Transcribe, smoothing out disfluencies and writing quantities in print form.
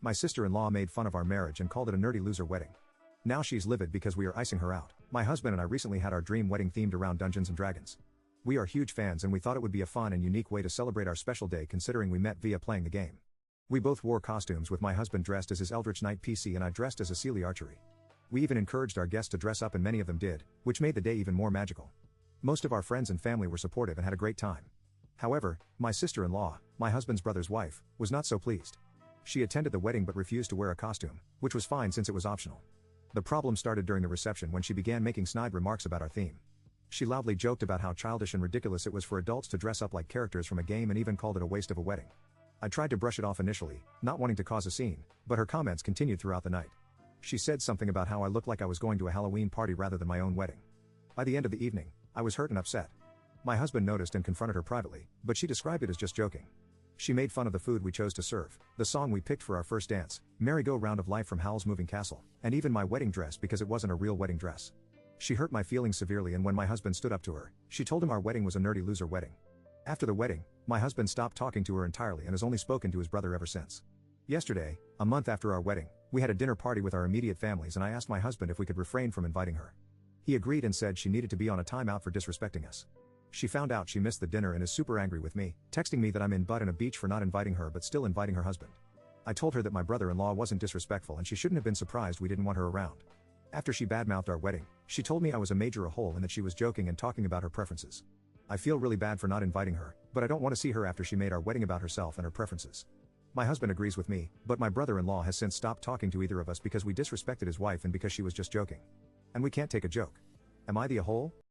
My sister-in-law made fun of our marriage and called it a nerdy loser wedding. Now she's livid because we are icing her out. My husband and I recently had our dream wedding themed around Dungeons & Dragons. We are huge fans and we thought it would be a fun and unique way to celebrate our special day considering we met via playing the game. We both wore costumes with my husband dressed as his Eldritch Knight PC and I dressed as a Seelie Archery. We even encouraged our guests to dress up and many of them did, which made the day even more magical. Most of our friends and family were supportive and had a great time. However, my sister-in-law, my husband's brother's wife, was not so pleased. She attended the wedding but refused to wear a costume, which was fine since it was optional. The problem started during the reception when she began making snide remarks about our theme. She loudly joked about how childish and ridiculous it was for adults to dress up like characters from a game and even called it a waste of a wedding. I tried to brush it off initially, not wanting to cause a scene, but her comments continued throughout the night. She said something about how I looked like I was going to a Halloween party rather than my own wedding. By the end of the evening, I was hurt and upset. My husband noticed and confronted her privately, but she described it as just joking. She made fun of the food we chose to serve, the song we picked for our first dance, Merry-Go-Round of Life from Howl's Moving Castle, and even my wedding dress because it wasn't a real wedding dress. She hurt my feelings severely and when my husband stood up to her, she told him our wedding was a nerdy loser wedding. After the wedding, my husband stopped talking to her entirely and has only spoken to his brother ever since. Yesterday, a month after our wedding, we had a dinner party with our immediate families and I asked my husband if we could refrain from inviting her. He agreed and said she needed to be on a timeout for disrespecting us. She found out she missed the dinner and is super angry with me, texting me that I'm in butt in a beach for not inviting her but still inviting her husband. I told her that my brother-in-law wasn't disrespectful and she shouldn't have been surprised we didn't want her around. After she badmouthed our wedding, she told me I was a major a-hole and that she was joking and talking about her preferences. I feel really bad for not inviting her, but I don't want to see her after she made our wedding about herself and her preferences. My husband agrees with me, but my brother-in-law has since stopped talking to either of us because we disrespected his wife and because she was just joking. And we can't take a joke. Am I the a-hole?